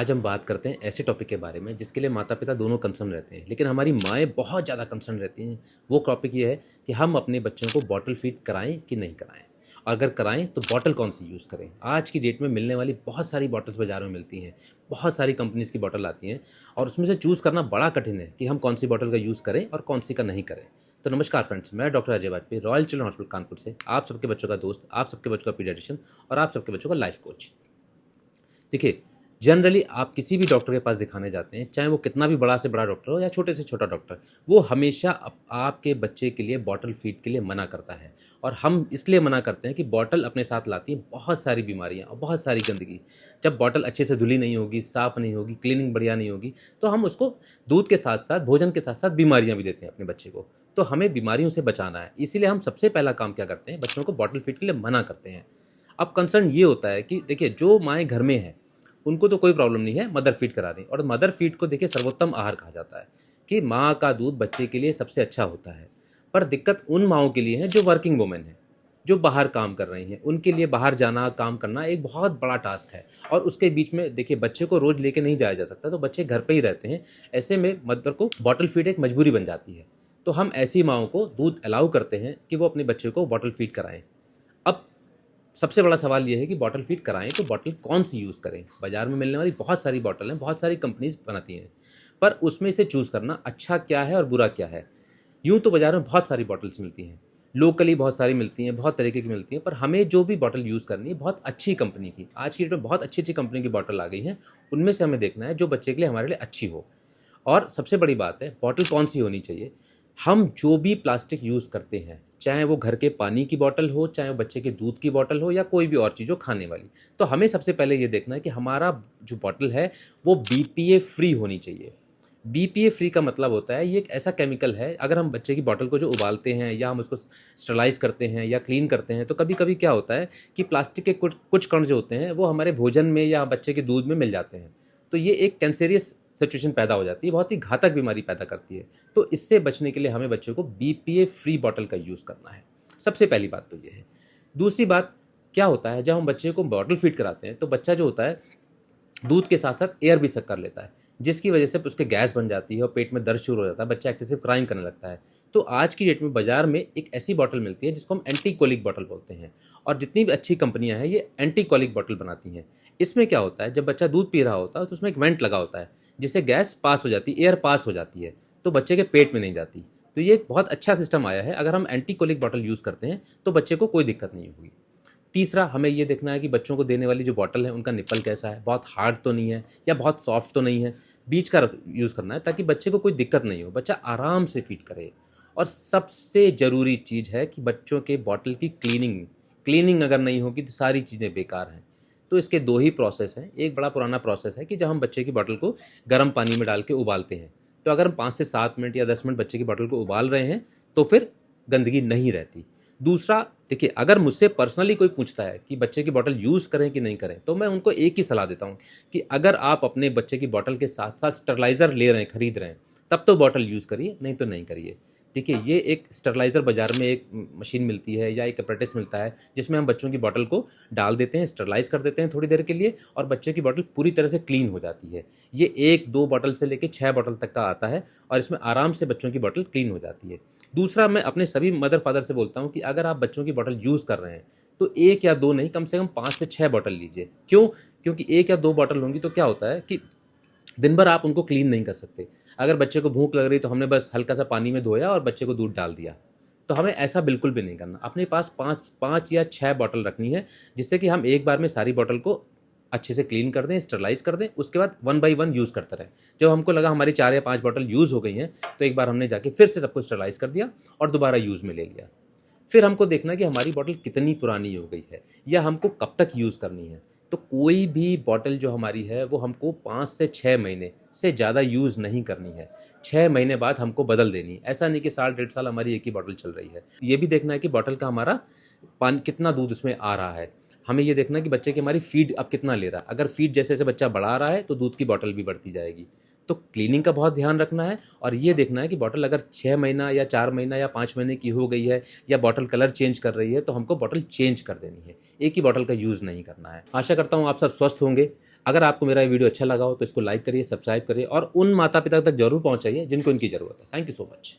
आज हम बात करते हैं ऐसे टॉपिक के बारे में जिसके लिए माता पिता दोनों कंसर्न रहते हैं, लेकिन हमारी माएँ बहुत ज़्यादा कंसर्न रहती हैं। वो टॉपिक ये है कि हम अपने बच्चों को बॉटल फीड कराएँ कि नहीं कराएँ? और अगर कराएँ तो बॉटल कौन-सी यूज़ करें? आज की डेट में मिलने वाली बहुत सारी बॉटल्स बाज़ार में मिलती हैं, बहुत सारी कंपनीज़ की बॉटल आती हैं और उसमें से चूज़ करना बड़ा कठिन है कि हम कौन-सी बॉटल का यूज़ करें और कौन-सी का नहीं करें। तो नमस्कार फ्रेंड्स, मैं doctor Ajay Vajpayee, royal children hospital Kanpur से आप सबके बच्चों का दोस्त, आप सबके बच्चों का पीडियाट्रिशियन और आप सबके बच्चों का लाइफ कोच। देखिए, जनरली आप किसी भी डॉक्टर के पास दिखाने जाते हैं, चाहे वो कितना भी बड़ा से बड़ा डॉक्टर हो या छोटे से छोटा डॉक्टर, वो हमेशा आपके बच्चे के लिए बॉटल फीड के लिए मना करता है। और हम इसलिए मना करते हैं कि बॉटल अपने साथ लाती है बहुत सारी बीमारियाँ और बहुत सारी गंदगी। जब बॉटल अच्छे से धुली नहीं होगी, साफ़ नहीं होगी, क्लीनिंग बढ़िया नहीं होगी, तो हम उसको दूध के साथ-साथ, भोजन के साथ-साथ बीमारियाँ भी देते हैं अपने बच्चे को। तो हमें बीमारियों से बचाना है, इसीलिए हम सबसे पहला काम क्या करते हैं, बच्चों को बॉटल फीड के लिए मना करते हैं। अब कंसर्न ये होता है कि देखिए, जो माएँ घर में हैं उनको तो कोई प्रॉब्लम नहीं है मदर फीड करानी, और मदर फीड को देखिए सर्वोत्तम आहार कहा जाता है कि माँ का दूध बच्चे के लिए सबसे अच्छा होता है। पर दिक्कत उन माँओं के लिए है जो वर्किंग वुमेन हैं, जो बाहर काम कर रही हैं। उनके लिए बाहर जाना, काम करना एक बहुत बड़ा टास्क है और उसके बीच में देखिए बच्चे को रोज़ लेके नहीं जाया जा सकता, तो बच्चे घर पे ही रहते हैं। ऐसे में मदर को बॉटल फीड एक मजबूरी बन जाती है। तो हम ऐसी माँओं को दूध अलाउ करते हैं कि वो अपने बच्चे को बॉटल फीड कराएँ। अब सबसे बड़ा सवाल ये है कि बॉटल फीड कराएँ तो बॉटल कौन-सी यूज़ करें? बाज़ार में मिलने वाली बहुत सारी बॉटल हैं, बहुत सारी कंपनीज़ बनाती हैं, पर उसमें से चूज़ करना अच्छा क्या है और बुरा क्या है? यूँ तो बाज़ार में बहुत सारी बॉटल्स मिलती हैं, लोकली बहुत सारी मिलती हैं, बहुत तरीके की मिलती हैं, पर हमें जो भी बॉटल यूज़ करनी है बहुत अच्छी कंपनी की। आज की डेट में बहुत अच्छी-अच्छी कंपनी की बॉटल आ गई हैं, उनमें से हमें देखना है जो बच्चे के लिए हमारे लिए अच्छी हो। और सबसे बड़ी बात है, बॉटल कौन-सी होनी चाहिए? हम जो भी प्लास्टिक यूज़ करते हैं, चाहे वो घर के पानी की बॉटल हो, चाहे वो बच्चे के दूध की बॉटल हो या कोई भी और चीज़ हो खाने वाली, तो हमें सबसे पहले ये देखना है कि हमारा जो बॉटल है वो बीपीए फ्री होनी चाहिए। बीपीए फ्री का मतलब होता है ये एक ऐसा केमिकल है, अगर हम बच्चे की बॉटल को जो उबालते हैं या हम उसको स्टरलाइज़ करते हैं या क्लीन करते हैं, तो कभी-कभी क्या होता है कि प्लास्टिक के कुछ कुछ कण जो होते हैं वो हमारे भोजन में या बच्चे के दूध में मिल जाते हैं। तो ये एक कैंसेरियस सिचुएशन पैदा हो जाती है, बहुत ही घातक बीमारी पैदा करती है। तो इससे बचने के लिए हमें बच्चों को बीपीए फ्री बॉटल का यूज़ करना है। सबसे पहली बात तो ये है। दूसरी बात क्या होता है, जब हम बच्चे को बॉटल फीड कराते हैं तो बच्चा जो होता है दूध के साथ साथ एयर भी सक कर लेता है, जिसकी वजह से उसके गैस बन जाती है और पेट में दर्द शुरू हो जाता है, बच्चा एक्सेसिव क्राइम करने लगता है। तो आज की डेट में बाज़ार में एक ऐसी बॉटल मिलती है जिसको हम एंटी कोलिक बॉटल बोलते हैं, और जितनी भी अच्छी कंपनियां हैं ये एंटी कोलिक बॉटल बनाती हैं। इसमें क्या होता है, जब बच्चा दूध पी रहा होता है तो उसमें एक वेंट लगा होता है जिससे गैस पास हो जाती है, एयर पास हो जाती है, तो बच्चे के पेट में नहीं जाती। तो ये एक बहुत अच्छा सिस्टम आया है, अगर हम एंटी कोलिक बॉटल यूज़ करते हैं तो बच्चे को कोई दिक्कत नहीं होगी। तीसरा, हमें ये देखना है कि बच्चों को देने वाली जो बॉटल है उनका निप्पल कैसा है, बहुत हार्ड तो नहीं है या बहुत सॉफ्ट तो नहीं है, बीच का यूज़ करना है ताकि बच्चे को कोई दिक्कत नहीं हो, बच्चा आराम से फीड करे। और सबसे ज़रूरी चीज़ है कि बच्चों के बॉटल की क्लीनिंग, क्लीनिंग अगर नहीं होगी तो सारी चीज़ें बेकार हैं। तो इसके दो ही प्रोसेस हैं। एक बड़ा पुराना प्रोसेस है कि जब हम बच्चे की बॉटल को गर्म पानी में डाल के उबालते हैं, तो अगर हम 5 से 7 मिनट या 10 मिनट बच्चे की बॉटल को उबाल रहे हैं तो फिर गंदगी नहीं रहती। दूसरा, देखिए, अगर मुझसे पर्सनली कोई पूछता है कि बच्चे की बॉटल यूज़ करें कि नहीं करें, तो मैं उनको एक ही सलाह देता हूँ कि अगर आप अपने बच्चे की बॉटल के साथ साथ स्टरलाइज़र ले रहे हैं, खरीद रहे हैं, तब तो बॉटल यूज़ करिए, नहीं तो नहीं करिए। देखिए, ये एक स्टरलाइज़र बाज़ार में एक मशीन मिलती है या एक एपरेटस मिलता है जिसमें हम बच्चों की बॉटल को डाल देते हैं, स्टरलाइज़ कर देते हैं थोड़ी देर के लिए, और बच्चे की बॉटल पूरी तरह से क्लीन हो जाती है। ये 1-2 बॉटल से लेके 6 बॉटल तक का आता है और इसमें आराम से बच्चों की बॉटल क्लीन हो जाती है। दूसरा, मैं अपने सभी मदर फादर से बोलता हूँ कि अगर आप बच्चों की बॉटल यूज़ कर रहे हैं तो 1 या 2 नहीं, कम से कम 5 से 6 बॉटल लीजिए। क्यों? क्योंकि 1 या 2 बॉटल होंगी तो क्या होता है कि दिन भर आप उनको क्लीन नहीं कर सकते। अगर बच्चे को भूख लग रही तो हमने बस हल्का सा पानी में धोया और बच्चे को दूध डाल दिया। तो हमें ऐसा बिल्कुल भी नहीं करना। अपने पास 5 या 6 बॉटल रखनी है, जिससे कि हम एक बार में सारी बॉटल को अच्छे से क्लीन कर दें, स्टरलाइज़ कर दें, उसके बाद 1 बाय 1 यूज़ करते रहें। जब हमको लगा हमारी 4 या 5 बॉटल यूज़ हो गई हैं, तो एक बार हमने जाके फिर से सबको स्टरलाइज़ कर दिया और दोबारा यूज़ में ले लिया। फिर हमको देखना है कि हमारी बॉटल कितनी पुरानी हो गई है या हमको कब तक यूज़ करनी है। तो कोई भी बॉटल जो हमारी है वो हमको 5 से 6 महीने से ज़्यादा यूज़ नहीं करनी है। 6 महीने बाद हमको बदल देनी है। ऐसा नहीं कि साल डेढ़ साल हमारी एक ही बॉटल चल रही है। ये भी देखना है कि बॉटल का हमारा पानी कितना दूध उसमें आ रहा है। हमें ये देखना है कि बच्चे की हमारी फीड अब कितना ले रहा है। अगर फीड जैसे जैसे बच्चा बढ़ा रहा है तो दूध की बॉटल भी बढ़ती जाएगी। तो क्लीनिंग का बहुत ध्यान रखना है और ये देखना है कि बॉटल अगर 6 महीना या 4 महीना या 5 महीने की हो गई है या बॉटल कलर चेंज कर रही है तो हमको बॉटल चेंज कर देनी है, एक ही बॉटल का यूज़ नहीं करना है। आशा करता हूँ आप सब स्वस्थ होंगे। अगर आपको मेरा ये वीडियो अच्छा लगा हो तो इसको लाइक करिए, सब्सक्राइब करिए और उन माता पिता तक जरूर पहुँचाइए जिनको इनकी ज़रूरत है। Thank you so much.